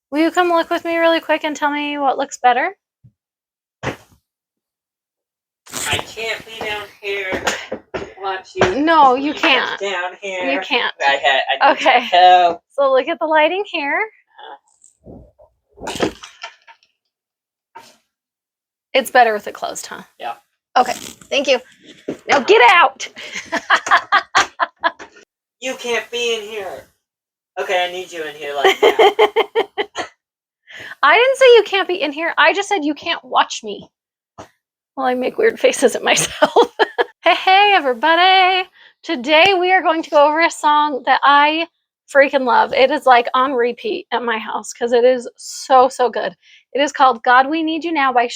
Will you come look with me really quick and tell me what looks better? I can't be down here. Want you? No, you can't. Down here. You can't. I okay. Help. So look at the lighting here. It's better with it closed, huh? Yeah. Okay. Thank you. Now get out. You can't be in here. Okay, I need you in here like that. I didn't say you can't be in here. I just said you can't watch me. Well, I make weird faces at myself. Hey, everybody. Today we are going to go over a song that I freaking love. It is like on repeat at my house because it is so, so good. It is called God We Need You Now by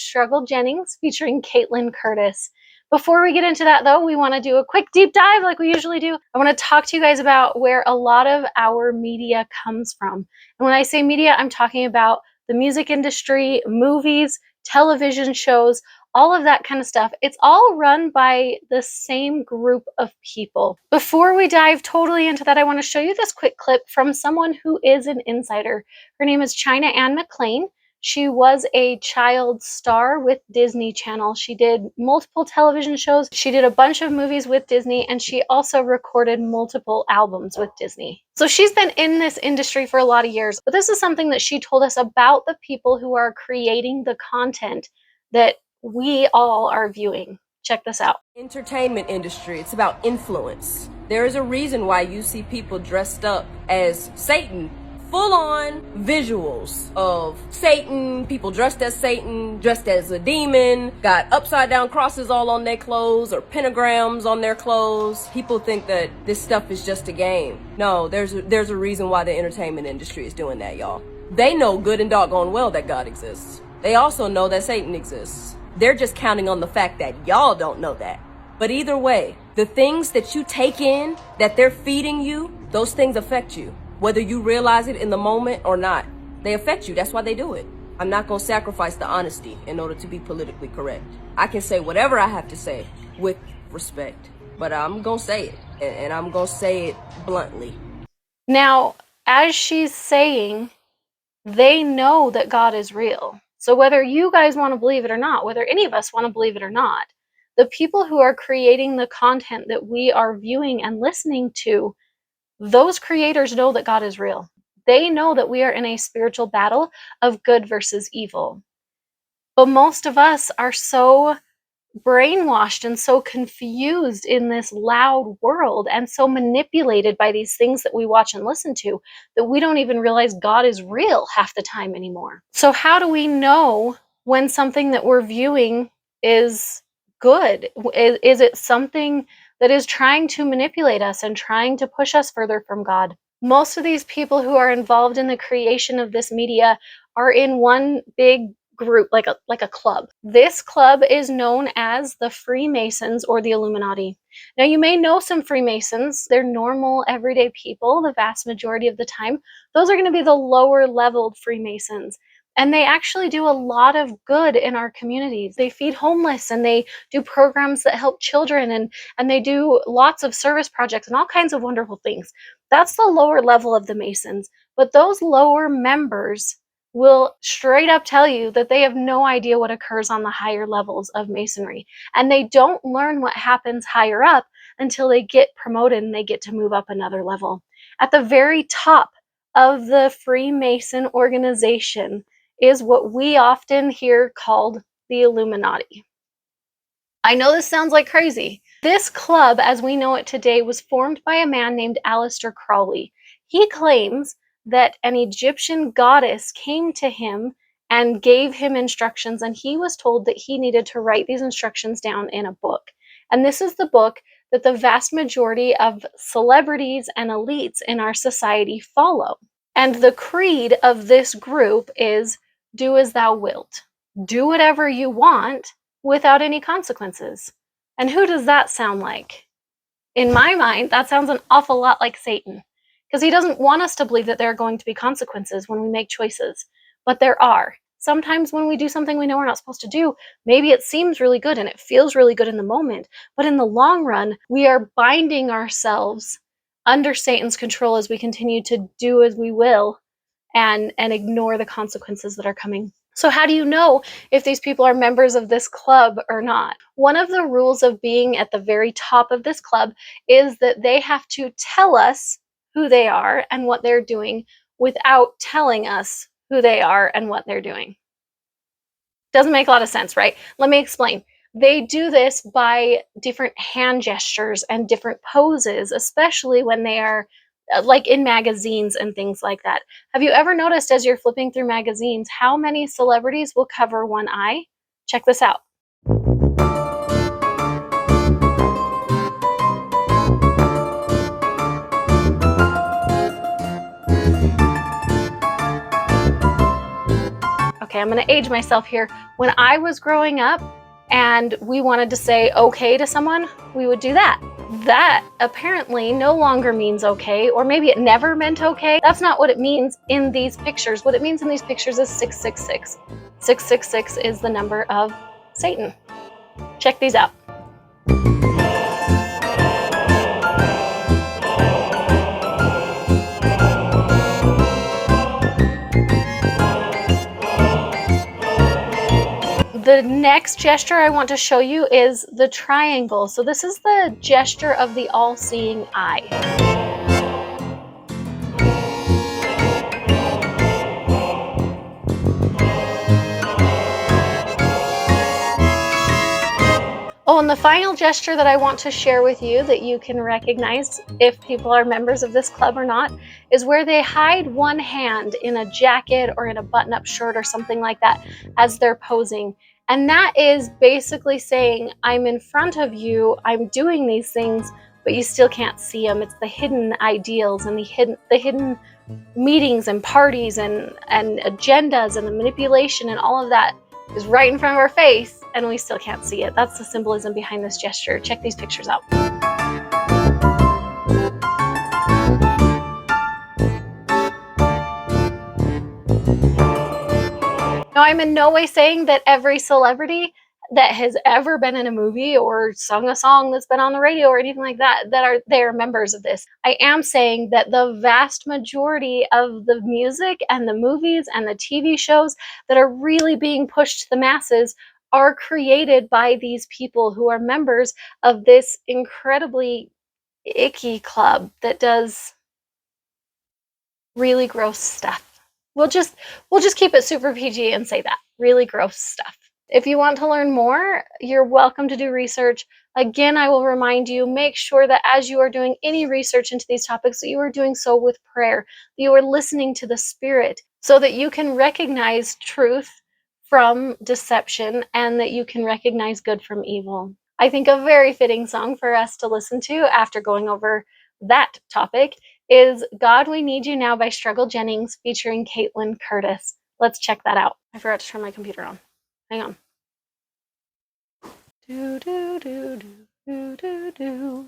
Jennings featuring Caitlynne Curtis. Before we get into that, though, we want to do a quick deep dive like we usually do. I want to talk to you guys about where a lot of our media comes from. And when I say media, I'm talking about the music industry, movies, television shows, all of that kind of stuff. It's all run by the same group of people. Before we dive totally into that, I want to show you this quick clip from someone who is an insider. Her name is China Ann McClain. She was a child star with Disney Channel. She did multiple television shows. She did a bunch of movies with Disney, and she also recorded multiple albums with Disney. So she's been in this industry for a lot of years, but this is something that she told us about the people who are creating the content that we all are viewing. Check this out. Entertainment industry, it's about influence. There is a reason why you see people dressed up as Satan. Full-on visuals of Satan, people dressed as Satan, dressed as a demon, got upside-down crosses all on their clothes or pentagrams on their clothes. People think that this stuff is just a game. No, there's a reason why the entertainment industry is doing that, y'all. They know good and doggone well that God exists. They also know that Satan exists. They're just counting on the fact that y'all don't know that. But either way, the things that you take in, that they're feeding you, those things affect you. Whether you realize it in the moment or not, they affect you. That's why they do it. I'm not going to sacrifice the honesty in order to be politically correct. I can say whatever I have to say with respect, but I'm going to say it, and I'm going to say it bluntly. Now, as she's saying, they know that God is real. So whether you guys want to believe it or not, whether any of us want to believe it or not, the people who are creating the content that we are viewing and listening to, those creators know that God is real. They know that we are in a spiritual battle of good versus evil. But most of us are so brainwashed and so confused in this loud world and so manipulated by these things that we watch and listen to that we don't even realize God is real half the time anymore. So how do we know when something that we're viewing is good? Is it something that is trying to manipulate us and trying to push us further from God? Most of these people who are involved in the creation of this media are in one big group, like a club. This club is known as the Freemasons or the Illuminati. Now, you may know some Freemasons. They're normal, everyday people the vast majority of the time. Those are going to be the lower leveled Freemasons. And they actually do a lot of good in our communities. They feed homeless and they do programs that help children and they do lots of service projects and all kinds of wonderful things. That's the lower level of the Masons. But those lower members will straight up tell you that they have no idea what occurs on the higher levels of Masonry. And they don't learn what happens higher up until they get promoted and they get to move up another level. At the very top of the Freemason organization is what we often hear called the Illuminati. I know this sounds like crazy. This club, as we know it today, was formed by a man named Aleister Crowley. He claims that an Egyptian goddess came to him and gave him instructions, and he was told that he needed to write these instructions down in a book. And this is the book that the vast majority of celebrities and elites in our society follow. And the creed of this group is, do as thou wilt. Do whatever you want without any consequences. And who does that sound like? In my mind, that sounds an awful lot like Satan, because he doesn't want us to believe that there are going to be consequences when we make choices. But there are. Sometimes when we do something we know we're not supposed to do, maybe it seems really good and it feels really good in the moment, but in the long run, we are binding ourselves under Satan's control as we continue to do as we will and ignore the consequences that are coming. So how do you know if these people are members of this club or not? One of the rules of being at the very top of this club is that they have to tell us who they are and what they're doing without telling us who they are and what they're doing. Doesn't make a lot of sense, right? Let me explain. They do this by different hand gestures and different poses, especially when they are like in magazines and things like that. Have you ever noticed as you're flipping through magazines how many celebrities will cover one eye? Check this out. Okay, I'm going to age myself here. When I was growing up and we wanted to say okay to someone, we would do that. That apparently no longer means okay, or maybe it never meant okay. That's not what it means in these pictures. What it means in these pictures is 666. 666 is the number of Satan. Check these out. The next gesture I want to show you is the triangle. So this is the gesture of the all-seeing eye. Oh, and the final gesture that I want to share with you that you can recognize if people are members of this club or not is where they hide one hand in a jacket or in a button-up shirt or something like that as they're posing. And that is basically saying, I'm in front of you, I'm doing these things, but you still can't see them. It's the hidden ideals and the hidden meetings and parties and agendas and the manipulation and all of that is right in front of our face and we still can't see it. That's the symbolism behind this gesture. Check these pictures out. Now, I'm in no way saying that every celebrity that has ever been in a movie or sung a song that's been on the radio or anything like that, they are members of this. I am saying that the vast majority of the music and the movies and the TV shows that are really being pushed to the masses are created by these people who are members of this incredibly icky club that does really gross stuff. We'll just keep it super PG and say that. Really gross stuff. If you want to learn more, you're welcome to do research. Again, I will remind you, make sure that as you are doing any research into these topics, that you are doing so with prayer, that you are listening to the Spirit so that you can recognize truth from deception and that you can recognize good from evil. I think a very fitting song for us to listen to after going over that topic is God We Need You Now by Jennings featuring Caitlynne Curtis. Let's check that out. I forgot to turn my computer on. Hang on. Do do do do do do do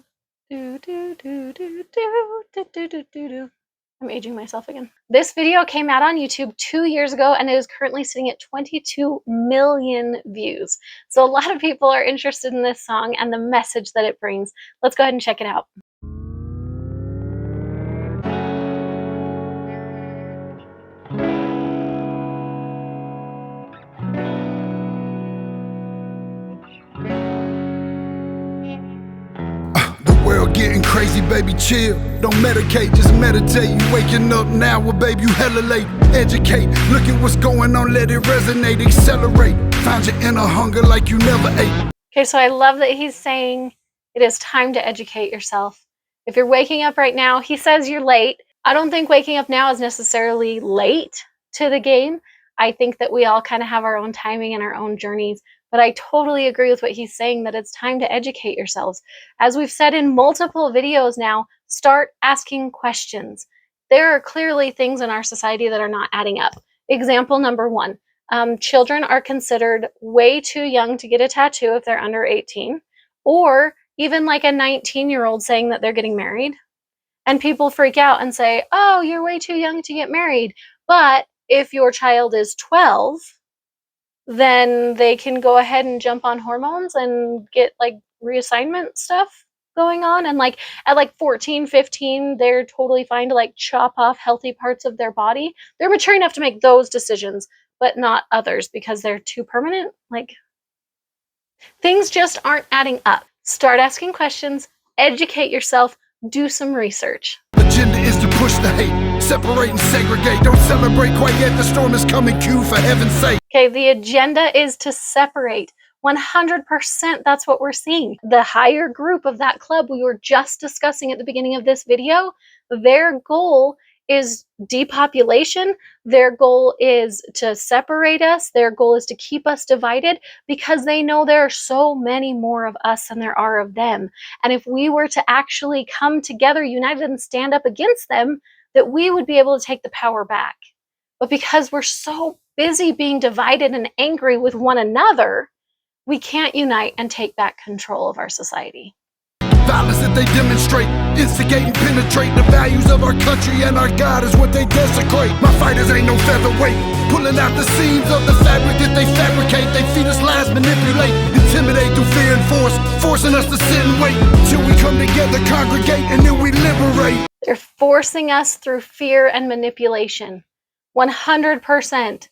do do do do do do do do. I'm aging myself again. This video came out on YouTube 2 years ago and it is currently sitting at 22 million views. So a lot of people are interested in this song and the message that it brings. Let's go ahead and check it out. Getting crazy, baby, chill. Don't medicate, just meditate. You waking up now, well, baby, you hella late. Educate, look at what's going on, let it resonate, accelerate. Find your inner hunger like you never ate. Okay, so I love that he's saying it is time to educate yourself. If you're waking up right now, he says you're late. I don't think waking up now is necessarily late to the game. I think that we all kind of have our own timing and our own journeys. But I totally agree with what he's saying, that it's time to educate yourselves. As we've said in multiple videos now, start asking questions. There are clearly things in our society that are not adding up. Example number one, children are considered way too young to get a tattoo if they're under 18, or even like a 19-year-old saying that they're getting married. And people freak out and say, oh, you're way too young to get married. But if your child is 12, then they can go ahead and jump on hormones and get like reassignment stuff. going on, and like at like 14, 15, they're totally fine to like chop off healthy parts of their body. They're mature enough to make those decisions, but not others because they're too permanent. Like, things just aren't adding up. Start asking questions, educate yourself, do some research. Agenda is to push the hate, separate and segregate. Don't celebrate quite yet, the storm is coming, Q, for heaven's sake. Okay, the agenda is to separate. 100%, that's what we're seeing. The higher group of that club we were just discussing at the beginning of this video, their goal is depopulation. Their goal is to separate us. Their goal is to keep us divided because they know there are so many more of us than there are of them. And if we were to actually come together united and stand up against them, that we would be able to take the power back. But because we're so busy being divided and angry with one another, we can't unite and take back control of our society. Violence that they demonstrate, instigate and penetrate the values of our country and our God is what they desecrate. My fighters ain't no featherweight, pulling out the seams of the fabric that they fabricate. They feed us lies, manipulate, intimidate through fear and force, forcing us to sit and wait till we come together, congregate, and then we liberate. They're forcing us through fear and manipulation. 100%.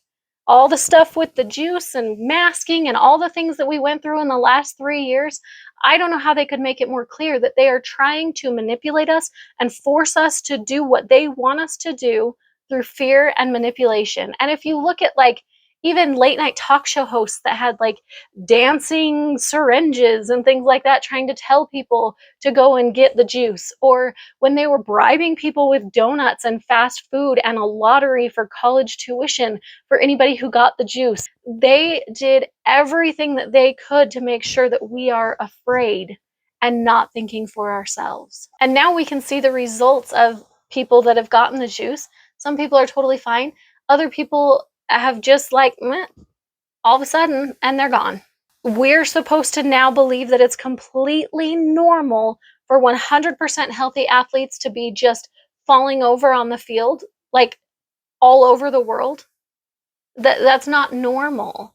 All the stuff with the juice and masking and all the things that we went through in the last 3 years, I don't know how they could make it more clear that they are trying to manipulate us and force us to do what they want us to do through fear and manipulation. And if you look at like even late night talk show hosts that had like dancing syringes and things like that, trying to tell people to go and get the juice, or when they were bribing people with donuts and fast food and a lottery for college tuition for anybody who got the juice. They did everything that they could to make sure that we are afraid and not thinking for ourselves. And now we can see the results of people that have gotten the juice. Some people are totally fine. Other people have just like, meh, all of a sudden, and they're gone. We're supposed to now believe that it's completely normal for 100% healthy athletes to be just falling over on the field, like all over the world. That's not normal.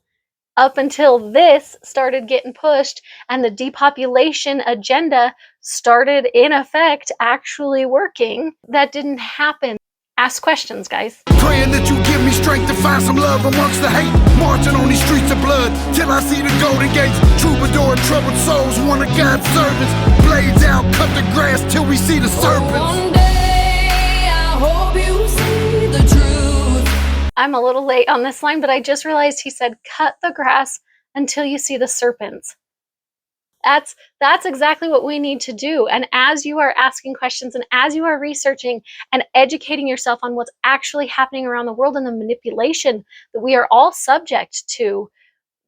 Up until this started getting pushed and the depopulation agenda started in effect actually working, that didn't happen. Ask questions, guys. Praying that you give me strength to find some love amongst the hate. Marching on these streets of blood till I see the golden gates. Troubadour and troubled souls, one of God's servants. Blades out, cut the grass till we see the serpents. One day I hope you see the truth. I'm a little late on this line, but I just realized he said, cut the grass until you see the serpents. That's exactly what we need to do. And as you are asking questions and as you are researching and educating yourself on what's actually happening around the world and the manipulation that we are all subject to,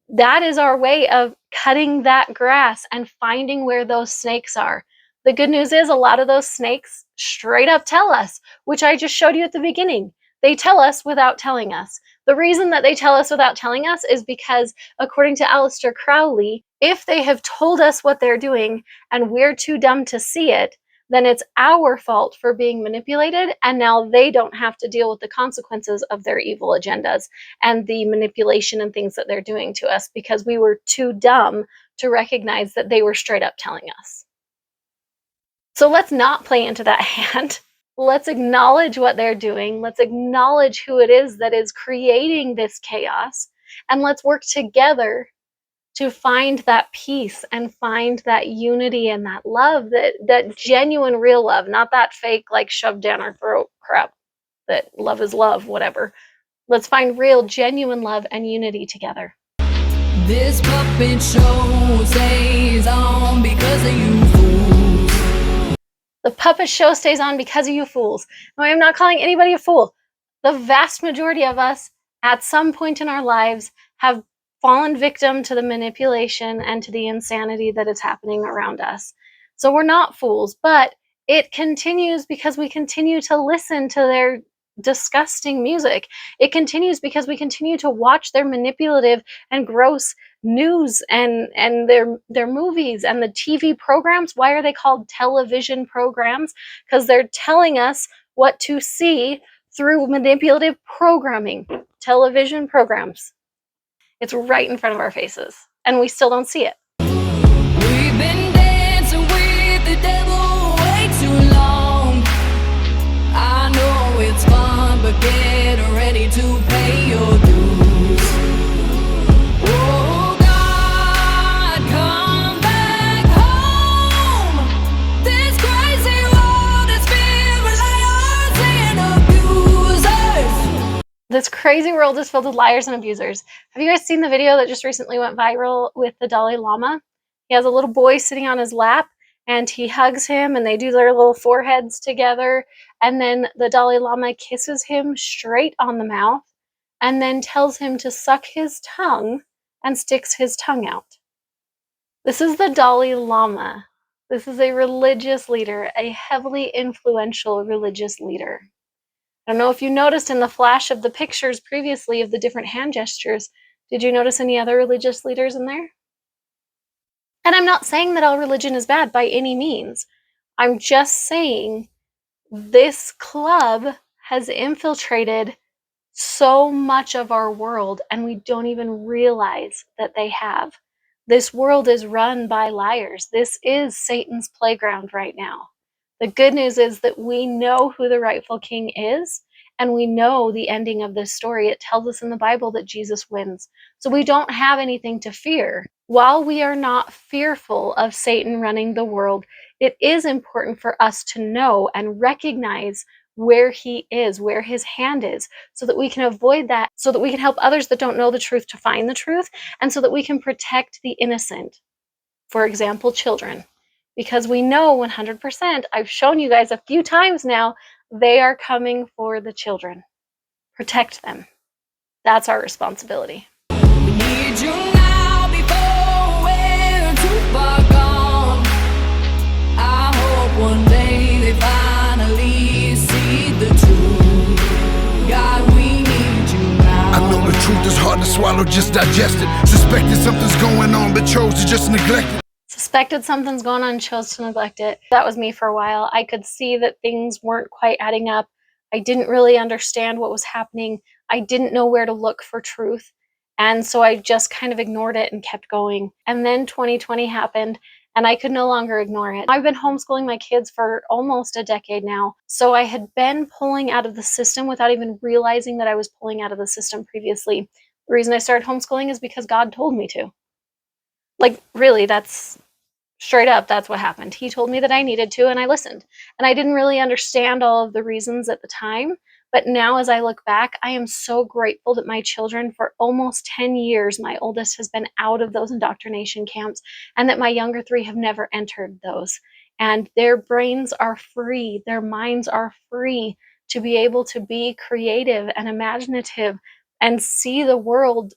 that is our way of cutting that grass and finding where those snakes are. The good news is a lot of those snakes straight up tell us, which I just showed you at the beginning. They tell us without telling us. The reason that they tell us without telling us is because, according to Aleister Crowley, if they have told us what they're doing and we're too dumb to see it, then it's our fault for being manipulated, and now they don't have to deal with the consequences of their evil agendas and the manipulation and things that they're doing to us because we were too dumb to recognize that they were straight up telling us. So let's not play into that hand. Let's acknowledge what they're doing. Let's acknowledge who it is that is creating this chaos. And let's work together to find that peace and find that unity and that love, that genuine, real love, not that fake, like shoved down our throat crap, that love is love, whatever. Let's find real, genuine love and unity together. This puppet show stays on because of you fools. The puppet show stays on because of you fools. No, I'm not calling anybody a fool. The vast majority of us, at some point in our lives, have fallen victim to the manipulation and to the insanity that is happening around us. So we're not fools, but it continues because we continue to listen to their disgusting music. It continues because we continue to watch their manipulative and gross news and their movies and the TV programs. Why are they called television programs? Because they're telling us what to see through manipulative programming. Television programs. It's right in front of our faces, and we still don't see it. We've been dancing with the way to pay your dues. Oh God, come back home. This crazy world is filled with liars and abusers. This crazy world is filled with liars and abusers. Have you guys seen the video that just recently went viral with the Dalai Lama? He has a little boy sitting on his lap, and he hugs him, and they do their little foreheads together, and then the Dalai Lama kisses him straight on the mouth, and then tells him to suck his tongue and sticks his tongue out. This is the Dalai Lama. This is a religious leader, a heavily influential religious leader. I don't know if you noticed in the flash of the pictures previously of the different hand gestures, did you notice any other religious leaders in there? And I'm not saying that all religion is bad by any means. I'm just saying this club has infiltrated so much of our world, and we don't even realize that they have. This world is run by liars. This is Satan's playground right now. The good news is that we know who the rightful king is, and we know the ending of this story. It tells us in the Bible that Jesus wins. So we don't have anything to fear. While we are not fearful of Satan running the world, it is important for us to know and recognize where he is, where his hand is, so that we can avoid that, so that we can help others that don't know the truth to find the truth, and so that we can protect the innocent. For example, children. Because we know 100%, I've shown you guys a few times now, they are coming for the children. Protect them. That's our responsibility. We need you now before we're too far gone. I hope one day they finally see the truth. God, we need you now. I know the truth is hard to swallow, just digest it. Suspected something's going on, but chose to just neglect it. Suspected something's going on and chose to neglect it. That was me for a while. I could see that things weren't quite adding up. I didn't really understand what was happening. I didn't know where to look for truth. And so I just kind of ignored it and kept going. And then 2020 happened, and I could no longer ignore it. I've been homeschooling my kids for almost a decade now. So I had been pulling out of the system without even realizing that I was pulling out of the system previously. The reason I started homeschooling is because God told me to. Like, really, that's straight up, that's what happened. He told me that I needed to, and I listened. And I didn't really understand all of the reasons at the time. But now, as I look back, I am so grateful that my children, for almost 10 years, my oldest has been out of those indoctrination camps, and that my younger 3 have never entered those. And their brains are free, their minds are free to be able to be creative and imaginative and see the world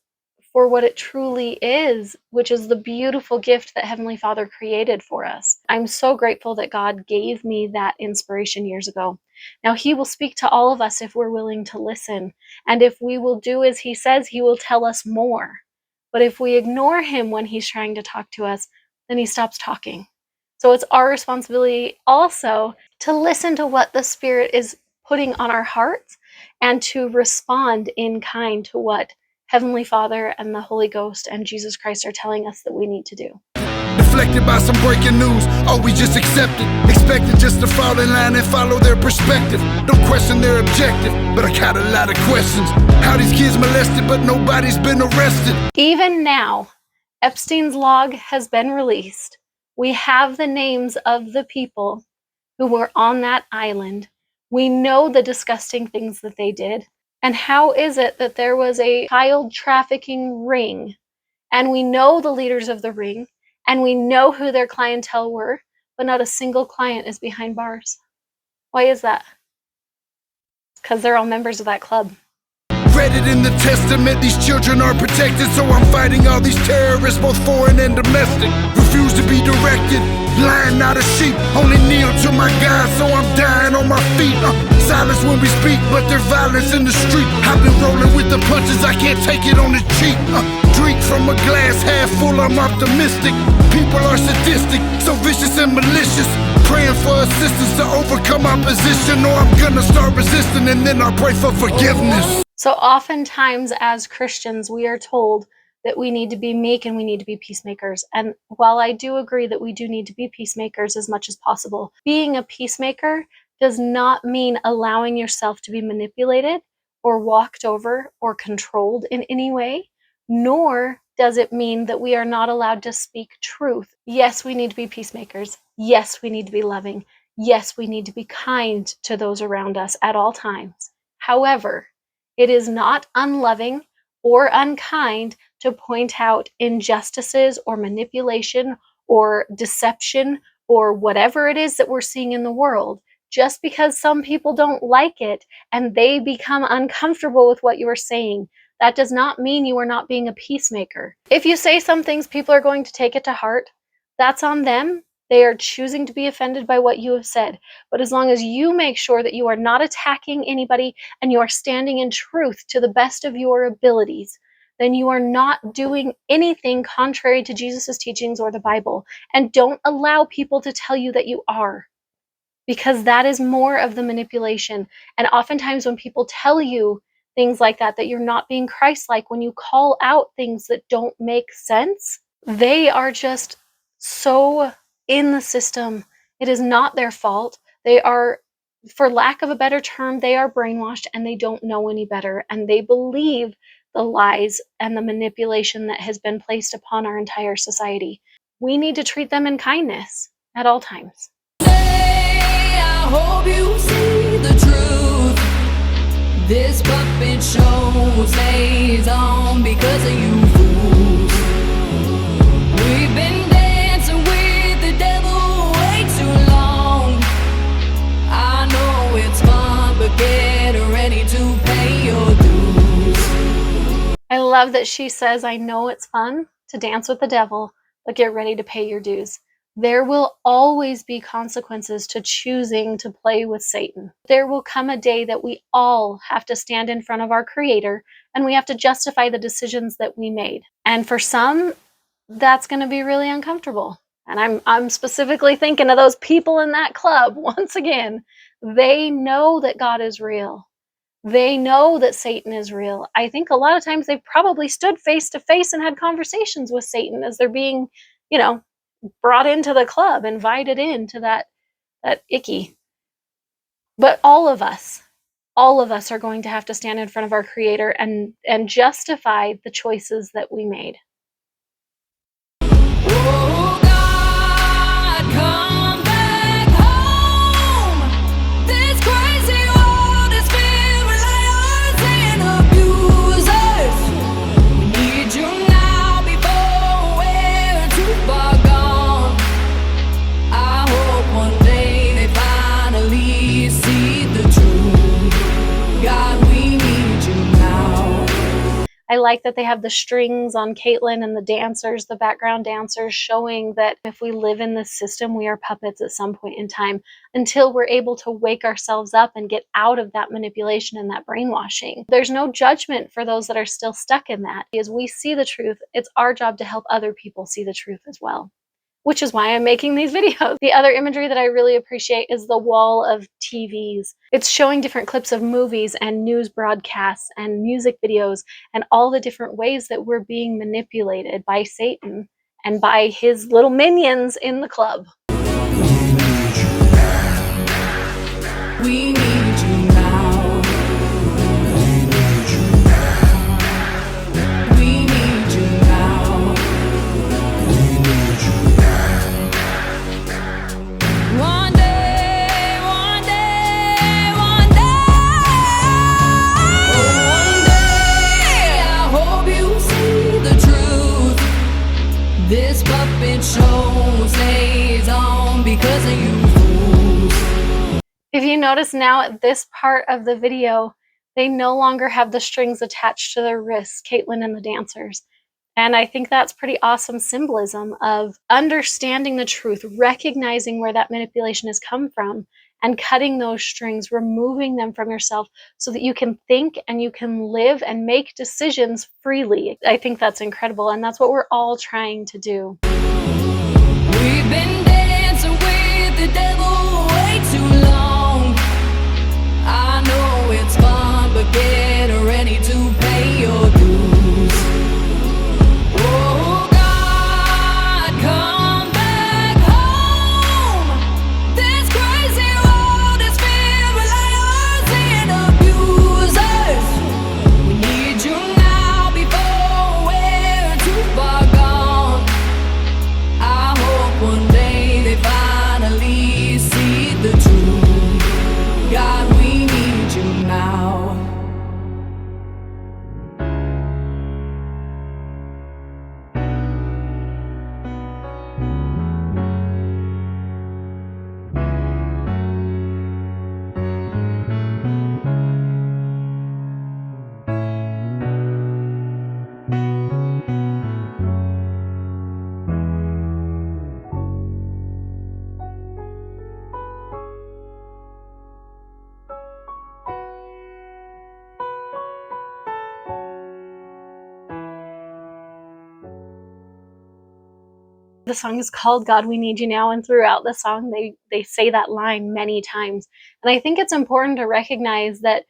for what it truly is, which is the beautiful gift that Heavenly Father created for us. I'm so grateful that God gave me that inspiration years ago. Now, He will speak to all of us if we're willing to listen. And if we will do as He says, He will tell us more. But if we ignore Him when He's trying to talk to us, then He stops talking. So it's our responsibility also to listen to what the Spirit is putting on our hearts and to respond in kind to what Heavenly Father and the Holy Ghost and Jesus Christ are telling us that we need to do. Deflected by some breaking news, or we just accept it. Expected just to fall in line and follow their perspective. Don't question their objective, but I got a lot of questions. How these kids molested, but nobody's been arrested. Even now, Epstein's log has been released. We have the names of the people who were on that island. We know the disgusting things that they did. And how is it that there was a child trafficking ring, and we know the leaders of the ring, and we know who their clientele were, but not a single client is behind bars? Why is that? Because they're all members of that club. Read it in the testament, these children are protected. So I'm fighting all these terrorists, both foreign and domestic. Refuse to be directed, lion not a sheep. Only kneel to my God, so I'm dying on my feet. Silence when we speak, but there's violence in the street. I've been rolling with the punches, I can't take it on the cheap. Drink from a glass half full, I'm optimistic. People are sadistic, so vicious and malicious. Praying for assistance to overcome opposition, or I'm gonna start resisting and then I'll pray for forgiveness. So oftentimes as Christians, we are told that we need to be meek and we need to be peacemakers. And while I do agree that we do need to be peacemakers as much as possible, being a peacemaker does not mean allowing yourself to be manipulated or walked over or controlled in any way, nor does it mean that we are not allowed to speak truth. Yes, we need to be peacemakers. Yes, we need to be loving. Yes, we need to be kind to those around us at all times. However, it is not unloving or unkind to point out injustices or manipulation or deception or whatever it is that we're seeing in the world. Just because some people don't like it and they become uncomfortable with what you are saying, that does not mean you are not being a peacemaker. If you say some things, people are going to take it to heart. That's on them. They are choosing to be offended by what you have said. But as long as you make sure that you are not attacking anybody and you are standing in truth to the best of your abilities, then you are not doing anything contrary to Jesus' teachings or the Bible. And don't allow people to tell you that you are, because that is more of the manipulation. And oftentimes when people tell you things like that, that you're not being Christ-like, when you call out things that don't make sense, they are just so in the system. It is not their fault. They are, for lack of a better term, they are brainwashed and they don't know any better. And they believe the lies and the manipulation that has been placed upon our entire society. We need to treat them in kindness at all times. I hope you see the truth. This puppet show stays on because of you fools. We've been dancing with the devil way too long. I know it's fun, but get ready to pay your dues. I love that she says, I know it's fun to dance with the devil, but get ready to pay your dues. There will always be consequences to choosing to play with Satan. There will come a day that we all have to stand in front of our Creator and we have to justify the decisions that we made. And for some, that's going to be really uncomfortable. And I'm specifically thinking of those people in that club. Once again, they know that God is real. They know that Satan is real. I think a lot of times they've probably stood face to face and had conversations with Satan as they're being, brought into the club, invited into that icky. But all of us are going to have to stand in front of our Creator and justify the choices that we made. Oh God, come back home. This crazy world is filled with liars and abusers. We need you now before we're too far gone. I hope one day they finally see the truth. God, we need you now. I like that they have the strings on Caitlynne and the dancers, the background dancers, showing that if we live in this system, we are puppets at some point in time until we're able to wake ourselves up and get out of that manipulation and that brainwashing. There's no judgment for those that are still stuck in that. As we see the truth, it's our job to help other people see the truth as well, which is why I'm making these videos. The other imagery that I really appreciate is the wall of TVs. It's showing different clips of movies and news broadcasts and music videos and all the different ways that we're being manipulated by Satan and by his little minions in the club. We need you now. We need you now. One day, one day, one day, I hope you see the truth. This puppet show stays on because of you fools. If you notice now at this part of the video, they no longer have the strings attached to their wrists, Caitlynne and the dancers. And I think that's pretty awesome symbolism of understanding the truth, recognizing where that manipulation has come from, and cutting those strings, removing them from yourself so that you can think and you can live and make decisions freely. I think that's incredible, and that's what we're all trying to do. We've been dancing with the devil way too long. I know it's fun, but get ready to pay your dues. Oh God, come back home. This crazy world is filled with liars and abusers. The song is called God, We Need You Now, and throughout the song they say that line many times. And I think it's important to recognize that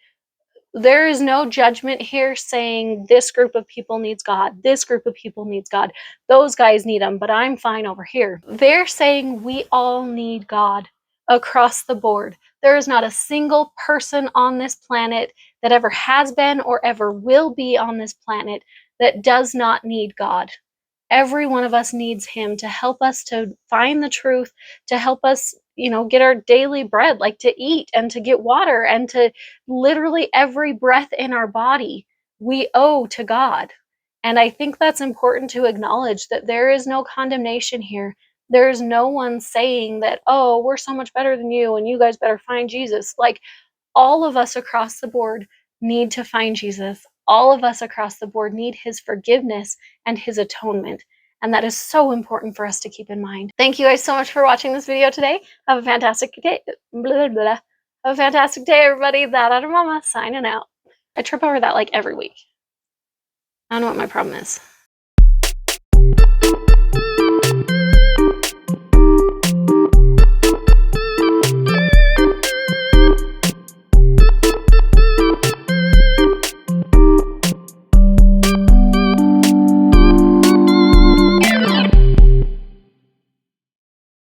there is no judgment here saying this group of people needs God, this group of people needs God, those guys need him, but I'm fine over here. They're saying we all need God across the board. There is not a single person on this planet that ever has been or ever will be on this planet that does not need God. Every one of us needs him to help us to find the truth, to help us, get our daily bread, like to eat and to get water, and to literally every breath in our body we owe to God. And I think that's important to acknowledge, that there is no condemnation here. There's no one saying that, oh, we're so much better than you and you guys better find Jesus. Like, all of us across the board need to find Jesus. All of us across the board need his forgiveness and his atonement. And that is so important for us to keep in mind. Thank you guys so much for watching this video today. Have a fantastic day. Blah, blah, blah. Have a fantastic day, everybody. Thatottermomma signing out. I trip over that like every week. I don't know what my problem is.